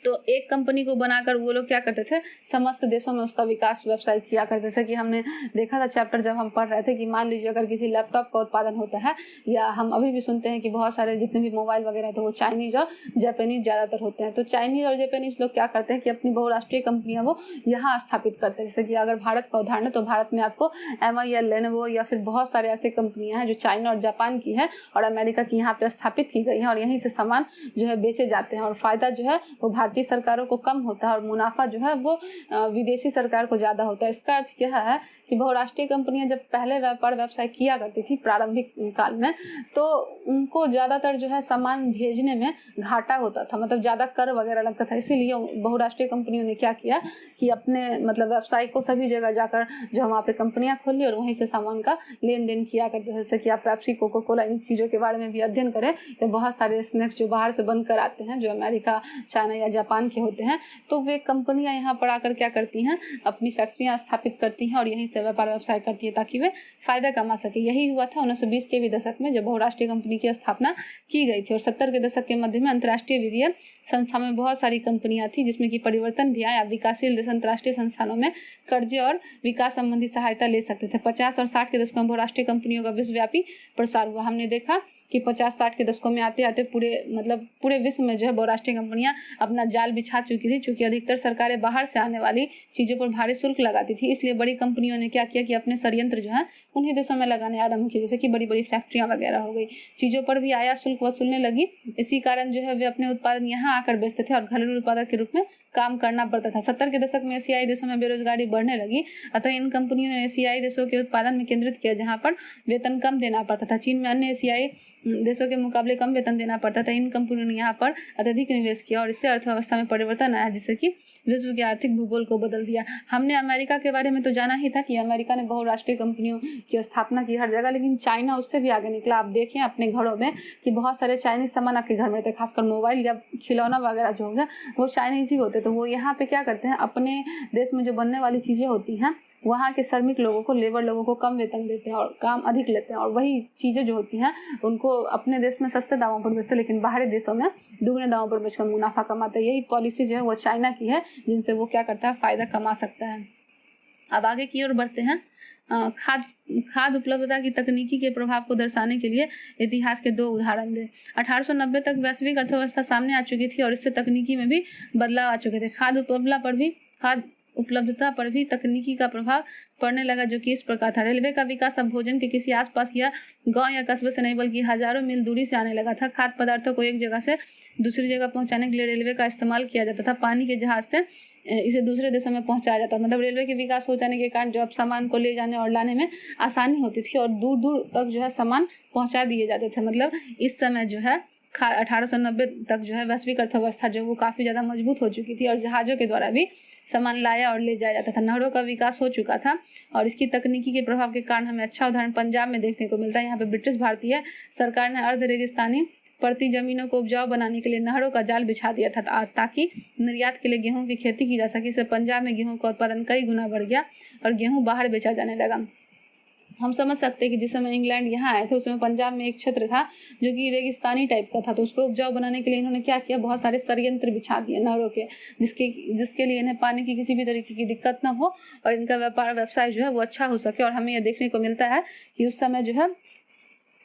तो एक कंपनी को बनाकर वो लोग क्या करते थे, समस्त देशों में उसका विकास व्यवसाय किया करते थे। कि हमने देखा था चैप्टर जब हम पढ़ रहे थे कि मान लीजिए अगर किसी लैपटॉप का उत्पादन होता है, या हम अभी भी सुनते हैं कि बहुत सारे जितने भी मोबाइल वगैरह तो वो चाइनीज और जापानीज ज़्यादातर होते हैं। तो चाइनीज और जापानीज लोग क्या करते हैं कि अपनी बहुराष्ट्रीय कंपनियां वो यहाँ स्थापित करते हैं। जैसे कि अगर भारत का उदाहरण है तो भारत में आपको MI या लेनोवो या फिर बहुत सारे ऐसे कंपनियां हैं जो चाइना और जापान की है और अमेरिका की यहाँ पे स्थापित की गई है, और यहीं से सामान जो है बेचे जाते हैं, और फायदा जो है वो भारतीय सरकारों को कम होता है और मुनाफा जो है वो विदेशी सरकार को ज़्यादा होता है। इसका अर्थ क्या है कि बहुराष्ट्रीय कंपनियां जब पहले व्यापार व्यवसाय किया करती थी प्रारंभिक काल में, तो उनको ज़्यादातर जो है सामान भेजने में घाटा होता था, मतलब ज़्यादा कर वगैरह लगता था। इसीलिए बहुराष्ट्रीय कंपनियों ने क्या किया कि अपने मतलब व्यवसाय को सभी जगह जाकर जो वहाँ पे कंपनियां खोल ली और वहीं से सामान का लेन देन किया करते थे। जैसे कि आप पेप्सी, कोका कोला, इन चीज़ों के बारे में भी अध्ययन करें। तो बहुत सारे स्नैक्स जो बाहर से बनकर आते हैं, जो अमेरिका, चाइना या जापान के होते हैं, तो वे कंपनियां यहाँ पर आकर क्या करती हैं, अपनी फैक्ट्रियां स्थापित करती हैं और यहीं से व्यापार व्यवसाय करती है ताकि वे फायदा कमा सके। यही हुआ था 1920 के भी दशक में जब बहुराष्ट्रीय कंपनी की स्थापना की गई थी। और 70 के दशक के मध्य में अंतर्राष्ट्रीय वित्तीय संस्था में बहुत सारी कंपनियां थी, जिसमें कि परिवर्तन भी आया। विकासशील देश अंतर्राष्ट्रीय संस्थानों में कर्जे और विकास संबंधी सहायता ले सकते थे। 50 और 60 के दशकों में बहुराष्ट्रीय कंपनियों का विश्वव्यापी प्रसार हुआ। हमने देखा कि 50-60 के दशकों में आते आते पूरे विश्व में जो है बहुराष्ट्रीय कंपनियां अपना जाल बिछा चुकी थी। चूंकि अधिकतर सरकारें बाहर से आने वाली चीज़ों पर भारी शुल्क लगाती थी, इसलिए बड़ी कंपनियों ने क्या किया कि अपने संयंत्र जो है उन्हीं देशों में लगाने आरंभ किए। जैसे कि बड़ी बड़ी फैक्ट्रियां वगैरह हो गई, चीज़ों पर भी आयात शुल्क वसूलने लगी। इसी कारण जो है वे अपने उत्पादन यहाँ आकर बेचते थे और घरेलू उत्पादक के रूप में काम करना पड़ता था। 70 के दशक में एशियाई देशों में बेरोजगारी बढ़ने लगी, अतः इन कंपनियों ने एशियाई देशों के उत्पादन में केंद्रित किया, जहां पर वेतन कम देना पड़ता था। चीन में अन्य एशियाई देशों के मुकाबले कम वेतन देना पड़ता था। इन कंपनियों ने यहाँ पर अत्यधिक निवेश किया और इससे अर्थव्यवस्था में परिवर्तन आया, जिससे कि विश्व के आर्थिक भूगोल को बदल दिया। हमने अमेरिका के बारे में तो जाना ही था कि अमेरिका ने बहुराष्ट्रीय कंपनियों की स्थापना की हर जगह, लेकिन चाइना उससे भी आगे निकला। आप देखें अपने घरों में कि बहुत सारे चाइनीज सामान आपके घर में रहते हैं, खासकर मोबाइल या खिलौना वगैरह जो होगा वो चाइनीज ही होते। तो वो यहाँ पे क्या करते हैं, अपने देश में जो बनने वाली चीज़ें होती हैं वहाँ के श्रमिक लोगों को, लेबर लोगों को कम वेतन देते हैं और काम अधिक लेते हैं, और वही चीज़ें जो होती हैं उनको अपने देश में सस्ते दामों पर बेचते हैं, लेकिन बाहरी देशों में दुगने दामों पर बेचकर मुनाफा कमाते हैं। यही पॉलिसी जो है वो चाइना की है, जिनसे वो क्या करता है, फ़ायदा कमा सकता है। अब आगे की ओर बढ़ते हैं। खाद्य उपलब्धता की तकनीकी के प्रभाव को दर्शाने के लिए इतिहास के 2 उदाहरण दें। 1890 तक वैश्विक अर्थव्यवस्था सामने आ चुकी थी और इससे तकनीकी में भी बदलाव आ चुके थे। खाद्य उपलब्धता पर भी तकनीकी का प्रभाव पड़ने लगा, जो कि इस प्रकार था। रेलवे का विकास अब भोजन के किसी आसपास या गांव या कस्बे से नहीं बल्कि हजारों मील दूरी से आने लगा था। खाद्य पदार्थों को एक जगह से दूसरी जगह पहुंचाने के लिए रेलवे का इस्तेमाल किया जाता था। पानी के जहाज से इसे दूसरे देशों में पहुंचाया जाता, मतलब रेलवे के विकास हो जाने के कारण जो अब सामान को ले जाने और लाने में आसानी होती थी और दूर दूर तक जो है सामान पहुंचा दिए जाते थे। मतलब इस समय जो है 1890 तक जो है वैश्विक अर्थव्यवस्था जो वो काफ़ी ज़्यादा मजबूत हो चुकी थी और जहाज़ों के द्वारा भी सामान लाया और ले जाया जाता था। नहरों का विकास हो चुका था और इसकी तकनीकी के प्रभाव के कारण हमें अच्छा उदाहरण पंजाब में देखने को मिलता है। यहाँ पे ब्रिटिश भारतीय सरकार ने अर्ध रेगिस्तानी पड़ती जमीनों को उपजाऊ बनाने के लिए नहरों का जाल बिछा दिया था ताकि निर्यात के लिए गेहूं की खेती की जा सके। इससे पंजाब में गेहूं का उत्पादन कई गुना बढ़ गया और गेहूं बाहर बेचा जाने लगा। हम समझ सकते हैं कि जिस समय इंग्लैंड यहाँ आए थे उस समय पंजाब में एक क्षेत्र था जो कि रेगिस्तानी टाइप का था, तो उसको उपजाऊ बनाने के लिए इन्होंने क्या किया, बहुत सारे षड्यंत्र बिछा दिए नहरों के, जिसके लिए इन्हें पानी की किसी भी तरीके की दिक्कत ना हो और इनका व्यापार व्यवसाय जो है वो अच्छा हो सके। और हमें यह देखने को मिलता है कि उस समय जो है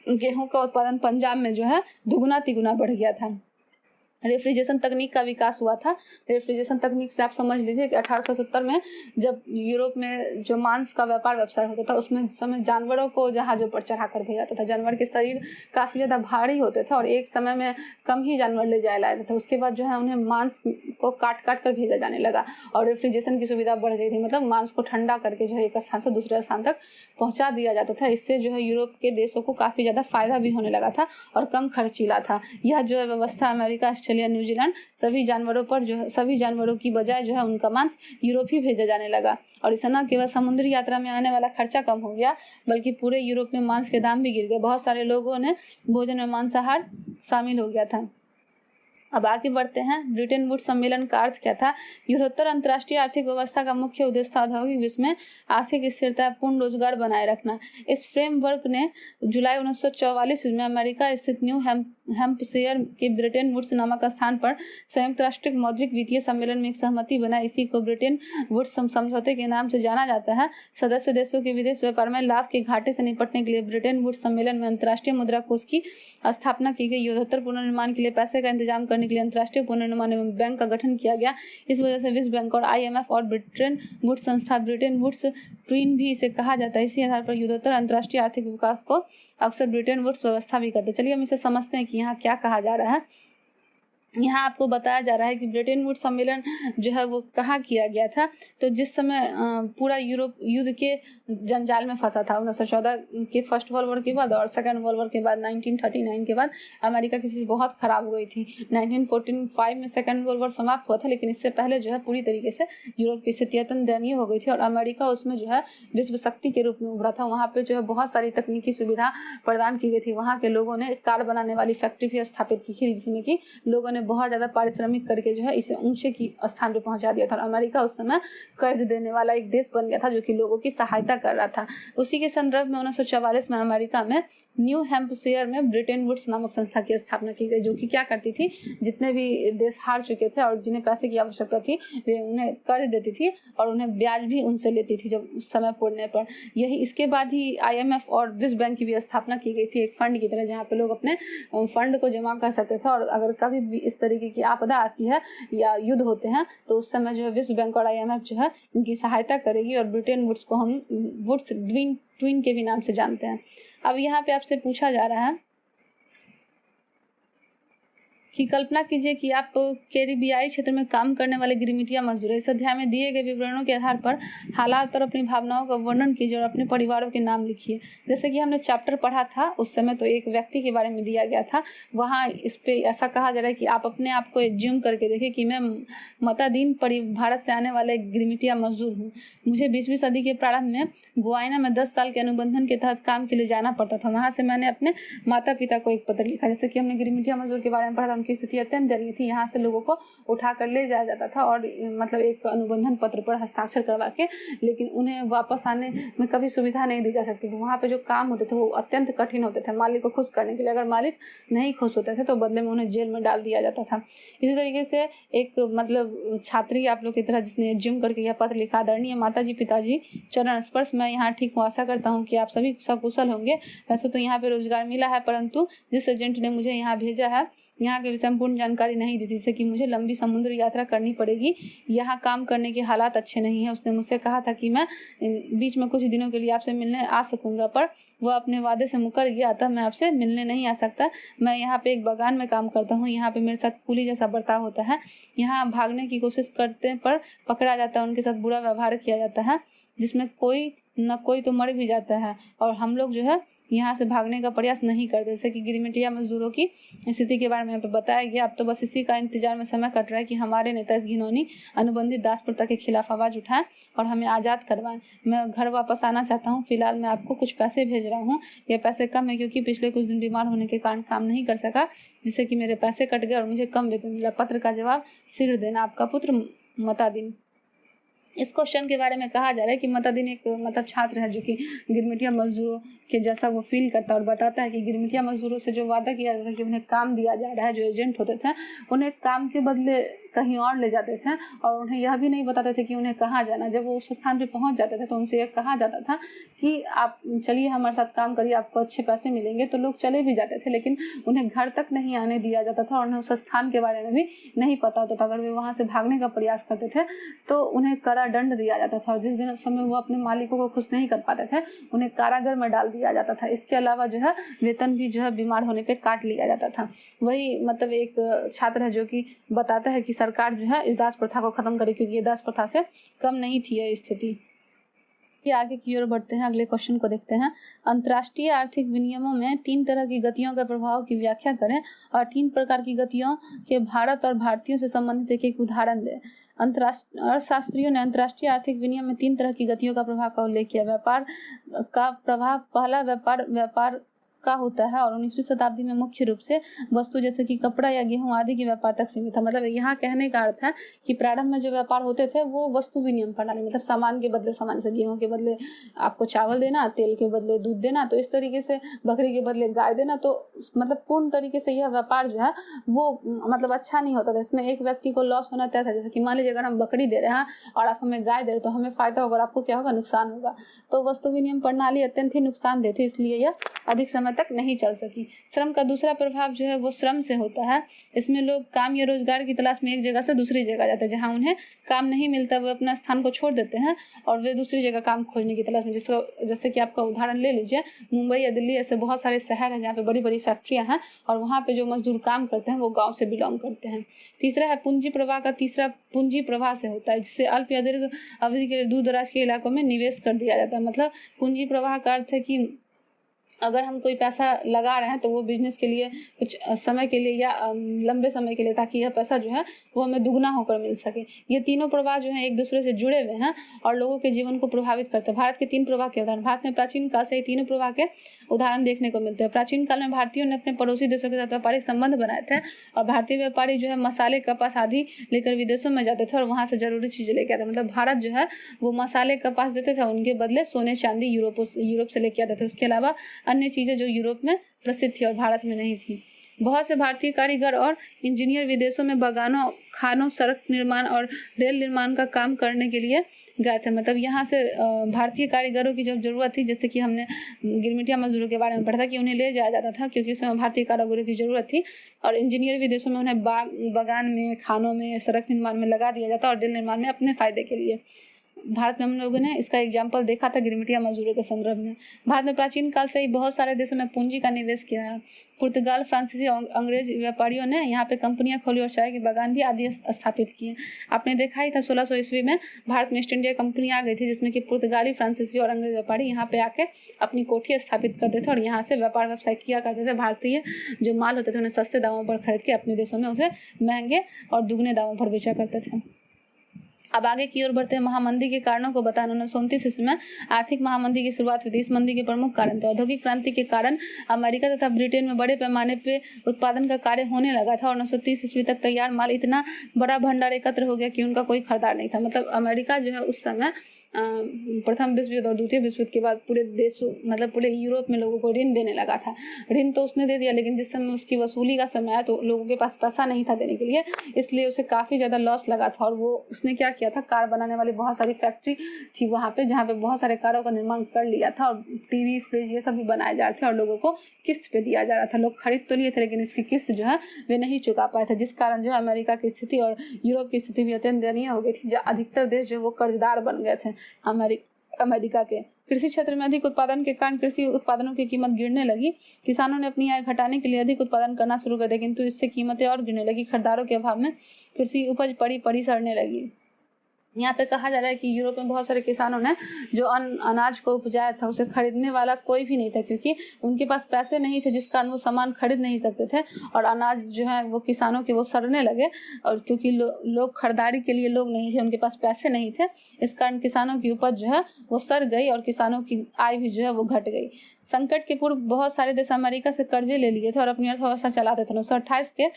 गेहूं का उत्पादन पंजाब में जो है दुगुना तिगुना बढ़ गया था। रेफ्रिजरेशन तकनीक का विकास हुआ था। रेफ्रिजरेशन तकनीक से आप समझ लीजिए कि 1870 में जब यूरोप में जो मांस का व्यापार व्यवसाय होता था उसमें समय जानवरों को जहाज़ों पर चढ़ा कर भेजा जाता था। जानवर के शरीर काफ़ी ज़्यादा भारी होते थे और एक समय में कम ही जानवर ले जाया जाता था। उसके बाद जो है उन्हें मांस को काट काट कर भेजा जाने लगा और रेफ्रिजरेशन की सुविधा बढ़ गई थी, मतलब मांस को ठंडा करके जो है एक स्थान से दूसरे स्थान तक पहुँचा दिया जाता था। इससे जो है यूरोप के देशों को काफ़ी ज़्यादा फायदा भी होने लगा था और कम खर्चीला था। यह जो है व्यवस्था अमेरिका, ऑस्ट्रेलिया, न्यूजीलैंड सभी जानवरों की बजाय जो है उनका मांस यूरोप ही भेजा जाने लगा और इससे न केवल समुद्री यात्रा में आने वाला खर्चा कम हो गया बल्कि पूरे यूरोप में मांस के दाम भी गिर गए। बहुत सारे लोगों ने भोजन में मांसाहार शामिल हो गया था। अब आगे बढ़ते हैं। ब्रिटेन वुड्स सम्मेलन का अर्थ क्या था? युद्धोत्तर अंतर्राष्ट्रीय आर्थिक व्यवस्था का मुख्य उद्देश्य था औद्योगिक विश्व में आर्थिक स्थिरता, पूर्ण रोजगार बनाए रखना। इस फ्रेमवर्क ने जुलाई 1944 में अमेरिका स्थित न्यू हैम्पशायर के ब्रिटेन वुड्स नामक स्थान पर संयुक्त राष्ट्र मौद्रिक वित्तीय सम्मेलन में एक सहमति बनाई। इसी को ब्रिटेन वुड्स समझौते के नाम से जाना जाता है। सदस्य देशों के विदेश व्यापार में लाभ के घाटे से निपटने के लिए ब्रिटेन वुड्स सम्मेलन में अंतर्राष्ट्रीय मुद्रा कोष की स्थापना की गई। युद्धोत्तर पुनर्निर्माण के लिए पैसे का इंतजाम करने के लिए अंतर्राष्ट्रीय पुनर्निर्माण एवं बैंक का गठन किया गया। इस वजह से विश्व बैंक और IMF और ब्रिटेन वुड्स संस्था, ब्रिटेन वुड्स ट्वीन भी इसे कहा जाता है। इसी आधार पर युद्धोत्तर अंतर्राष्ट्रीय आर्थिक विकास को अक्सर ब्रिटेन वुड्स व्यवस्था भी कहते हैं। चलिए हम इसे समझते हैं कि यहाँ क्या कहा जा रहा है। यहाँ आपको बताया जा रहा है कि ब्रिटेन वुड्स सम्मेलन जो है वो कहाँ किया गया था। तो जिस समय पूरा यूरोप युद्ध के जंजाल में फंसा था 1914 के फर्स्ट वर्ल्ड वॉर के बाद और सेकेंड वर्ल्ड वॉर के बाद 1939 के बाद अमेरिका की स्थिति बहुत खराब हो गई थी। 1945 में सेकेंड वर्ल्ड वॉर समाप्त हुआ था, लेकिन इससे पहले जो है पूरी तरीके से यूरोप की स्थिति अत्यंत दयनीय हो गई थी और अमेरिका उसमें जो है विश्व शक्ति के रूप में उभरा था। वहाँ पे जो है बहुत सारी तकनीकी सुविधा प्रदान की गई थी। वहाँ के लोगों ने कार बनाने वाली फैक्ट्री भी स्थापित की थी, जिसमें कि लोगों ने बहुत ज़्यादा पारिश्रमिक करके जो है इसे ऊंचे की स्थान पर पहुंचा दिया था और अमेरिका उस समय कर्ज देने वाला एक देश बन गया था जो कि लोगों की सहायता कर रहा था। उसी के संदर्भ में 1944 में अमेरिका में न्यू हैम्पशायर में ब्रिटेन वुड्स नामक संस्था की स्थापना की गई, जो कि क्या करती थी, जितने भी देश हार चुके थे और जिन्हें पैसे की आवश्यकता थी वे उन्हें कर्ज देती थी और उन्हें ब्याज भी उनसे लेती थी जब समय पूरने पर। यही इसके बाद ही IMF और विश्व बैंक की भी स्थापना की गई थी, एक फंड की तरह, जहाँ पे लोग अपने फंड को जमा कर सकते थे और अगर कभी भी इस तरीके की आपदा आती है या युद्ध होते हैं तो उस समय जो है विश्व बैंक और IMF जो है इनकी सहायता करेगी और ब्रिटेन वुड्स को हम वुड्स ट्विन के भी नाम से जानते हैं। अब यहाँ पे आपसे पूछा जा रहा है कि कल्पना कीजिए कि आप कैरिबियाई क्षेत्र में काम करने वाले गिरमिटिया मजदूर हैं। इस अध्याय में दिए गए विवरणों के आधार पर हालात और अपनी भावनाओं का वर्णन कीजिए और अपने परिवारों के नाम लिखिए। जैसे कि हमने चैप्टर पढ़ा था उस समय तो एक व्यक्ति के बारे में दिया गया था, वहाँ इस पे ऐसा कहा जा रहा है कि आप अपने आप को एज्यूम करके देखें कि मैं मतादीन भारत से आने वाले गिरमिटिया मजदूर हूँ। मुझे 20वीं सदी के प्रारंभ में गुआइना में 10 साल के अनुबंधन के तहत काम के लिए जाना पड़ता था। वहाँ से मैंने अपने माता पिता को एक पत्र लिखा। जैसे कि हमने गिरमिटिया मजदूर के बारे में पढ़ा था, उनकी स्थिति अत्यंत दयनीय थी। यहाँ से लोगों को उठा कर ले जाया जाता था और मतलब एक अनुबंधन पत्र पर हस्ताक्षर करवा के, लेकिन उन्हें वापस आने में कभी सुविधा नहीं दी जा सकती थी। वहाँ पे जो काम होते थे वो अत्यंत कठिन होते थे मालिक को खुश करने के लिए। अगर मालिक नहीं खुश होते थे तो बदले में उन्हें जेल में डाल दिया जाता था। इसी तरीके से एक मतलब छात्री आप लोग की तरह जिसने एज्यूम करके यह पत्र लिखा, आदरणीय माताजी पिताजी चरण स्पर्श, मैं यहाँ ठीक हूँ, आशा करता हूँ कि आप सभी सकुशल होंगे। वैसे तो यहाँ पे रोजगार मिला है, परंतु जिस एजेंट ने मुझे यहाँ भेजा है यहाँ के विषय में पूर्ण जानकारी नहीं दी थी, जिससे कि मुझे लंबी समुद्र यात्रा करनी पड़ेगी। यहाँ काम करने के हालात अच्छे नहीं हैं। उसने मुझसे कहा था कि मैं बीच में कुछ दिनों के लिए आपसे मिलने आ सकूंगा, पर वह अपने वादे से मुकर गया, अतः मैं आपसे मिलने नहीं आ सकता। मैं यहाँ पे एक बागान में काम करता हूँ। यहाँ पे मेरे साथ कुली जैसा बर्ताव होता है। यहाँ भागने की कोशिश करते पर पकड़ा जाता है, उनके साथ बुरा व्यवहार किया जाता है, जिसमें कोई न कोई तो मर भी जाता है। और हम लोग जो है यहाँ से भागने का प्रयास नहीं करते। जैसे कि गिरमिटिया मजदूरों की स्थिति के बारे में यहाँ पे बताया गया। अब तो बस इसी का इंतजार में समय कट रहा है कि हमारे नेता इस घिनौनी अनुबंधित दास प्रथा के खिलाफ आवाज उठाएं और हमें आज़ाद करवाएं। मैं घर वापस आना चाहता हूँ। फिलहाल मैं आपको कुछ पैसे भेज रहा हूँ। ये पैसे कम है क्योंकि पिछले कुछ दिन बीमार होने के कारण काम नहीं कर सका, जिससे कि मेरे पैसे कट गए और मुझे कम वेतन मिला। पत्र का जवाब शीघ्र देना। आपका पुत्र मतादीन। इस क्वेश्चन के बारे में कहा जा रहा है कि मतादीन एक मतलब छात्र है जो कि गिरमिटिया मजदूरों के जैसा वो फील करता है और बताता है कि गिरमिटिया मजदूरों से जो वादा किया जाता है कि उन्हें काम दिया जा रहा है, जो एजेंट होते थे उन्हें काम के बदले कहीं और ले जाते थे और उन्हें यह भी नहीं बताते थे कि उन्हें कहाँ जाना। जब वो उस स्थान पर पहुंच जाते थे तो उनसे यह कहा जाता था कि आप चलिए हमारे साथ काम करिए, आपको अच्छे पैसे मिलेंगे। तो लोग चले भी जाते थे, लेकिन उन्हें घर तक नहीं आने दिया जाता था और उन्हें उस स्थान के बारे में भी नहीं पता होता था। अगर वे वहाँ से भागने का प्रयास करते थे तो उन्हें कड़ा दंड दिया जाता था और जिस दिन समय वो अपने मालिकों को खुश नहीं कर पाते थे उन्हें कारागार में डाल दिया जाता था। इसके अलावा जो है वेतन भी जो है बीमार होने पे काट लिया जाता था। वही मतलब एक छात्र है जो कि बताता है कि सरकार जो है इस दास प्रथा को खत्म करे, क्योंकि ये दास प्रथा से कम नहीं थी यह स्थिति। आगे की ओर बढ़ते हैं, अगले क्वेश्चन को देखते हैं। अंतर्राष्ट्रीय आर्थिक विनियमों में 3 तरह की गतियों का प्रभाव की व्याख्या करें और 3 प्रकार की गतियों के भारत और भारतीयों से संबंधित एक उदाहरण दें। अर्थशास्त्रियों ने अंतर्राष्ट्रीय आर्थिक विनिमय में 3 तरह की गतियों का प्रभाव का उल्लेख किया। व्यापार का प्रभाव पहला व्यापार का होता है और 19वीं शताब्दी में मुख्य रूप से वस्तु जैसे कि कपड़ा या गेहूं आदि के व्यापार तक सीमित था। मतलब यहाँ कहने का अर्थ है कि प्रारंभ में जो व्यापार होते थे वो वस्तु विनिमय प्रणाली, मतलब सामान के बदले सामान, से गेहूं के बदले आपको चावल देना, तेल के बदले दूध देना, तो इस तरीके से बकरी के बदले गाय देना। तो मतलब पूर्ण तरीके से यह व्यापार जो है वो मतलब अच्छा नहीं होता था। इसमें एक व्यक्ति को लॉस होना तय था। जैसे कि मान लीजिए अगर हम बकरी दे रहे हैं और आप हमें गाय दे रहे तो हमें फायदा होगा और आपको क्या होगा, नुकसान होगा। तो वस्तु विनिमय प्रणाली अत्यंत ही नुकसानदेह थी, इसलिए यह अधिक समय तक नहीं चल सकी। श्रम का दूसरा प्रभाव जो है वो श्रम से होता है। इसमें लोग काम या रोजगार की तलाश में एक जगह से दूसरी जगह जाते हैं। जहां उन्हें काम नहीं मिलता वो अपना स्थान को छोड़ देते हैं और वे दूसरी जगह काम खोजने की तलाश में। जैसे कि आपका उदाहरण ले लीजिए, मुंबई या दिल्ली ऐसे बहुत सारे शहर हैं जहाँ पे बड़ी बड़ी फैक्ट्रियां हैं और वहाँ पे जो मजदूर काम करते हैं वो गाँव से बिलोंग करते हैं। तीसरा है पूंजी प्रवाह का। तीसरा पूंजी प्रवाह से होता है, जिससे अल्प या दीर्घ अवधि के लिए दूर दराज के इलाकों में निवेश कर दिया जाता है। मतलब पूंजी प्रवाह का अर्थ है कि अगर हम कोई पैसा लगा रहे हैं तो वो बिजनेस के लिए कुछ समय के लिए या लंबे समय के लिए, ताकि यह पैसा जो है वो हमें दुगना होकर मिल सके। ये तीनों प्रवाह जो है एक दूसरे से जुड़े हुए हैं और लोगों के जीवन को प्रभावित करते हैं। भारत के 3 प्रवाह के उदाहरण। भारत में प्राचीन काल से ही तीनों प्रवाह के उदाहरण देखने को मिलते हैं। प्राचीन काल में भारतीयों ने अपने पड़ोसी देशों के साथ व्यापारिक संबंध बनाए थे और भारतीय व्यापारी जो है मसाले, कपास आदि लेकर विदेशों में जाते थे और वहाँ से जरूरी चीजें लेके आते। मतलब भारत जो है वो मसाले, कपास देते थे, उनके बदले सोने चांदी यूरोप से लेके आते थे। उसके अलावा अन्य चीजें जो यूरोप में प्रसिद्ध थी और भारत में नहीं थी। बहुत से भारतीय कारीगर और इंजीनियर विदेशों में बागानों, खानों, सड़क निर्माण और रेल निर्माण का काम करने के लिए गए थे। मतलब यहाँ से भारतीय कारीगरों की जब जरूरत थी, जैसे कि हमने गिरमिटिया मजदूरों के बारे में पढ़ा था कि उन्हें ले जाया जाता था क्योंकि उस समय भारतीय कारीगरों की जरूरत थी। और इंजीनियर विदेशों में उन्हें बागान में, खानों में, सड़क निर्माण में लगा दिया जाता और रेल निर्माण में अपने फायदे के लिए। भारत में हम लोगों ने इसका एग्जाम्पल देखा था गिरमिटिया मजदूरों के संदर्भ में। भारत में प्राचीन काल से ही बहुत सारे देशों में पूंजी का निवेश किया है। पुर्तगाल, फ्रांसीसी और अंग्रेज व्यापारियों ने यहाँ पे कंपनियां खोली और चाय के बागान भी आदि स्थापित किए। आपने देखा ही था 1600 ईस्वी में भारत में ईस्ट इंडिया कंपनी आ गई थी, जिसमें कि पुर्तगाली, फ्रांसीसी और अंग्रेज व्यापारी यहाँ पे आके अपनी कोठी स्थापित करते थे और यहाँ से व्यापार व्यवसाय किया करते थे। भारतीय जो माल होते थे उन्हें सस्ते दामों पर खरीद के अपने देशों में उसे महंगे और दुगने दामों पर बेचा करते थे। अब आगे की ओर बढ़ते हैं। महामंदी के कारणों को बताया। 1929 ईस्वी में आर्थिक महामंदी की शुरुआत हुई थी। इस मंदी के प्रमुख कारण थे औद्योगिक क्रांति के कारण अमेरिका तथा ब्रिटेन में बड़े पैमाने पे उत्पादन का कार्य होने लगा था और 1930 ईस्वी तक तैयार माल इतना बड़ा भंडार एकत्र हो गया कि उनका कोई खरीदार नहीं था। मतलब अमेरिका जो है उस समय प्रथम विश्व युद्ध और द्वितीय विश्व युद्ध के बाद पूरे देशों मतलब पूरे यूरोप में लोगों को ऋण देने लगा था। ऋण तो उसने दे दिया, लेकिन जिस समय उसकी वसूली का समय आया तो लोगों के पास पैसा नहीं था देने के लिए, इसलिए उसे काफ़ी ज़्यादा लॉस लगा था। और वो उसने क्या किया था, कार बनाने वाली बहुत सारी फैक्ट्री थी वहाँ पे, जहाँ पे बहुत सारे कारों का निर्माण कर लिया था और टीवी, फ्रिज ये सब भी बनाए जा रहे थे और लोगों को किस्त पे दिया जा रहा था। लोग खरीद तो लिए थे लेकिन इसकी किस्त जो है वे नहीं चुका पाए थे, जिस कारण जो अमेरिका की स्थिति और यूरोप की स्थिति भी अत्यंत दयनीय हो गई थी। जो अधिकतर देश जो वो कर्जदार बन गए थे अमेरिका के। कृषि क्षेत्र में अधिक उत्पादन के कारण कृषि उत्पादनों की कीमत गिरने लगी। किसानों ने अपनी आय घटाने के लिए अधिक उत्पादन करना शुरू कर दिया, किंतु इससे कीमतें और गिरने लगी। खरीदारों के अभाव में कृषि उपज पड़ी सड़ने लगी। यहाँ पे कहा जा रहा है कि यूरोप में बहुत सारे किसानों ने जो अनाज को उपजाया था उसे खरीदने वाला कोई भी नहीं था, क्योंकि उनके पास पैसे नहीं थे, जिस कारण वो सामान खरीद नहीं सकते थे और अनाज जो है वो किसानों के वो सड़ने लगे। और क्योंकि लोग खरीदारी के लिए लोग नहीं थे, उनके पास पैसे नहीं थे, इस कारण किसानों की उपज जो है वो सड़ गई और किसानों की आय भी जो है वो घट गई। संकट के पूर्व बहुत सारे देश अमेरिका से कर्जे ले लिए थे और अपनी अर्थव्यवस्था चलाते थे। 1928 के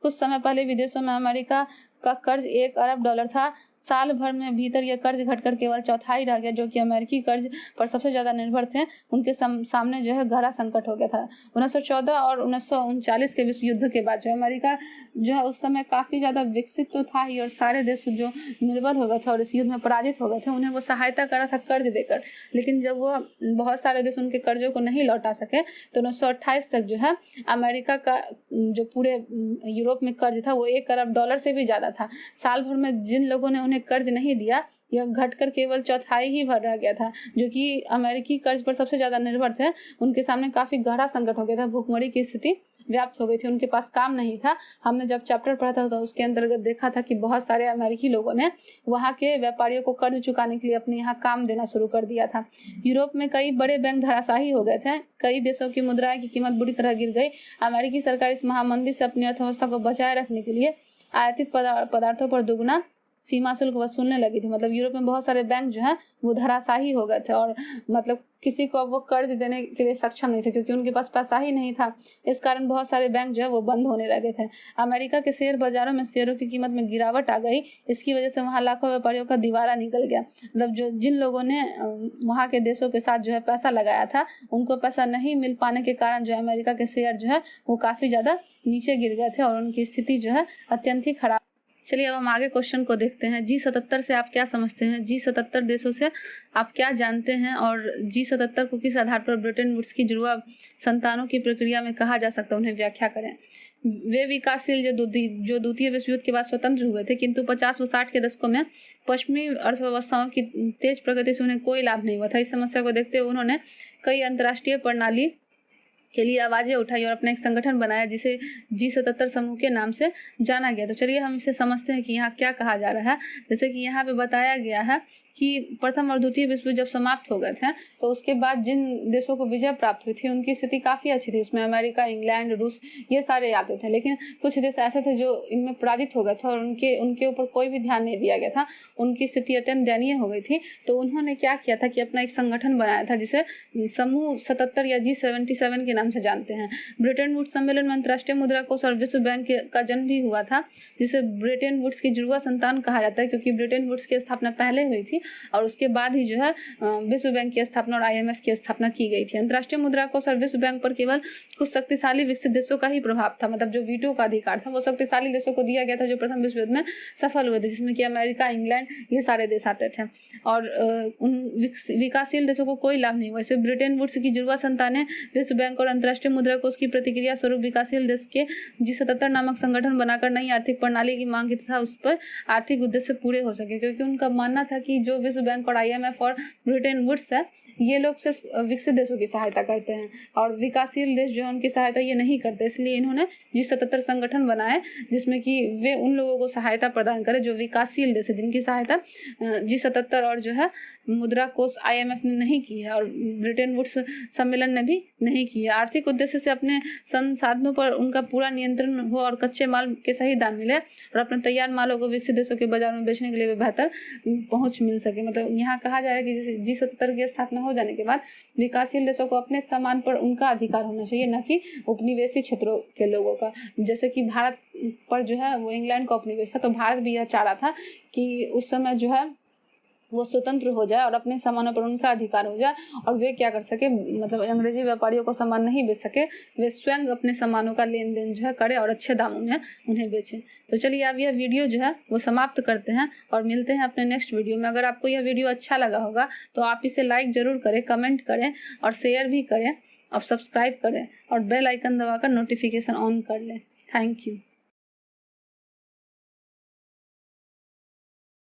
कुछ समय पहले विदेशों में अमेरिका का कर्ज $1 अरब था। साल भर में भीतर यह कर्ज घटकर केवल चौथाई रह गया। जो कि अमेरिकी कर्ज पर सबसे ज़्यादा निर्भर थे, उनके सामने जो है गहरा संकट हो गया था। 1914 और 1939 के विश्व युद्ध के बाद जो अमेरिका जो है उस समय काफ़ी ज़्यादा विकसित तो था ही और सारे देश जो निर्बल हो गए थे और इस युद्ध में पराजित हो गए थे, उन्हें वो सहायता करा था कर्ज देकर। लेकिन जब वो बहुत सारे देश उनके कर्जों को नहीं लौटा सके तो 1928 तक जो है अमेरिका का जो पूरे यूरोप में कर्ज था वो $1 अरब से भी ज़्यादा था। साल भर में जिन लोगों ने उन्हें कर्ज नहीं दिया, यह घटकर केवल चौथाई ही भर रह गया था। जो कि अमेरिकी कर्ज पर सबसे ज़्यादा निर्भर थे, उनके सामने काफ़ी गहरा संकट हो गया था। भूखमरी की स्थिति व्याप्त हो गई थी, उनके पास काम नहीं था। हमने जब चैप्टर पढ़ा था तो उसके अंतर्गत देखा था कि बहुत सारे अमेरिकी लोगों ने वहाँ के व्यापारियों को कर्ज चुकाने के लिए अपने यहाँ काम देना शुरू कर दिया था। यूरोप में कई बड़े बैंक धराशायी हो गए थे। कई देशों की मुद्राएं की कीमत बुरी तरह गिर गई। अमेरिकी सरकार इस महामंदी से अपनी अर्थव्यवस्था को बचाए रखने के लिए आयातित पदार्थों पर दुगना सीमा शुल्क वसूलने लगी थी। मतलब यूरोप में बहुत सारे बैंक जो हैं वो धराशायी हो गए थे और मतलब किसी को वो कर्ज देने के लिए सक्षम नहीं थे, क्योंकि उनके पास पैसा ही नहीं था। इस कारण बहुत सारे बैंक जो है वो बंद होने लगे थे। अमेरिका के शेयर बाजारों में शेयरों की कीमत में गिरावट आ गई। इसकी वजह से वहाँ लाखों व्यापारियों का दिवाला निकल गया। मतलब जिन लोगों ने वहाँ के देशों के साथ जो है पैसा लगाया था, उनको पैसा नहीं मिल पाने के कारण जो अमेरिका के शेयर जो है वो काफ़ी ज़्यादा नीचे गिर गए थे और उनकी स्थिति जो है अत्यंत ही खराब। चलिए अब हम आगे क्वेश्चन को देखते हैं। G77 से आप क्या समझते हैं? G77 देशों से आप क्या जानते हैं और G77 को किस आधार पर ब्रिटेन वुड्स की जुड़वा संतानों की प्रक्रिया में कहा जा सकता है, उन्हें व्याख्या करें। वे विकासशील जो द्वितीय विश्व युद्ध के बाद स्वतंत्र हुए थे, किंतु 50 व 60 के दशकों में पश्चिमी अर्थव्यवस्थाओं की तेज प्रगति से उन्हें कोई लाभ नहीं हुआ था। इस समस्या को देखते हुए उन्होंने कई अंतर्राष्ट्रीय प्रणाली के लिए आवाज़ें उठाई और अपना एक संगठन बनाया जिसे G77 समूह के नाम से जाना गया। तो चलिए हम इसे समझते हैं कि यहाँ क्या कहा जा रहा है। जैसे कि यहाँ पे बताया गया है कि प्रथम और द्वितीय विश्व युद्ध जब समाप्त हो गए थे तो उसके बाद जिन देशों को विजय प्राप्त हुई थी उनकी स्थिति काफ़ी अच्छी थी। इसमें अमेरिका, इंग्लैंड, रूस ये सारे आते थे। लेकिन कुछ देश ऐसे थे जो इनमें पराजित हो गए थे और उनके ऊपर कोई भी ध्यान नहीं दिया गया था। उनकी स्थिति अत्यंत दयनीय हो गई थी। तो उन्होंने क्या किया था कि अपना एक संगठन बनाया था जिसे समूह 77 या G77 के नाम से जानते हैं। ब्रिटेन वुड्स सम्मेलन में अंतर्राष्ट्रीय मुद्रा कोष और विश्व बैंक का जन्म भी हुआ था, जिसे ब्रिटेन वुड्स की जुड़वा संतान कहा जाता है, क्योंकि ब्रिटेन वुड्स की स्थापना पहले हुई थी और उसके बाद ही जो है विश्व बैंक की स्थापना और IMF की स्थापना की गई थी। अंतर्राष्ट्रीय मुद्रा कोष और विश्व बैंक पर केवल कुछ शक्तिशाली विकसित देशों का ही प्रभाव था। मतलब जो वीटो का अधिकार था वो शक्तिशाली देशों को दिया गया था जो प्रथम विश्व युद्ध में सफल हुए थे, जिसमें कि अमेरिका, इंग्लैंड ये सारे देश आते थे और उन विकासशील देशों को कोई लाभ नहीं हुआ। इसे ब्रिटेन वुड्स की जुड़वा संतानें विश्व बैंक और अंतर्राष्ट्रीय मुद्रा कोष की प्रतिक्रिया स्वरूप विकासशील देश के G77 नामक संगठन बनाकर नई आर्थिक प्रणाली की मांग की तथा उस पर आर्थिक उद्देश्य पूरे हो सके, क्योंकि उनका मानना था कि जो जो विश्व बैंक और IMF और ब्रिटेन वुड्स है, ये लोग सिर्फ विकसित देशों की सहायता करते हैं और विकासशील देश जो है उनकी सहायता ये नहीं करते। इसलिए इन्होंने G77 संगठन बनाए जिसमें कि वे उन लोगों को सहायता प्रदान करें जो विकासशील देश है, जिनकी सहायता G77 और जो है मुद्रा कोष IMF ने नहीं की है और ब्रिटेन वुड्स सम्मेलन ने भी नहीं की है। आर्थिक उद्देश्य से अपने संसाधनों पर उनका पूरा नियंत्रण हो और कच्चे माल के सही दाम मिले और अपने तैयार मालों को विकसित देशों के बाजार में बेचने के लिए बेहतर पहुंच मिल सके। मतलब यहाँ कहा जा रहा है कि G77 की स्थापना हो जाने के बाद विकासशील देशों को अपने सामान पर उनका अधिकार होना चाहिए, न कि उपनिवेशी क्षेत्रों के लोगों का। जैसे कि भारत पर जो है वो इंग्लैंड का उपनिवेश था, तो भारत भी यह चाह रहा था कि उस समय जो है वो स्वतंत्र हो जाए और अपने सामानों पर उनका अधिकार हो जाए और वे क्या कर सके, मतलब अंग्रेजी व्यापारियों को सामान नहीं बेच सके, वे स्वयं अपने सामानों का लेन देन जो है करें और अच्छे दामों में उन्हें बेचें। तो चलिए अब यह वीडियो जो है वो समाप्त करते हैं और मिलते हैं अपने नेक्स्ट वीडियो में। अगर आपको यह वीडियो अच्छा लगा होगा तो आप इसे लाइक ज़रूर करें, कमेंट करें और शेयर भी करें और सब्सक्राइब करें और बेल आइकन दबाकर नोटिफिकेशन ऑन कर लें। Thank you.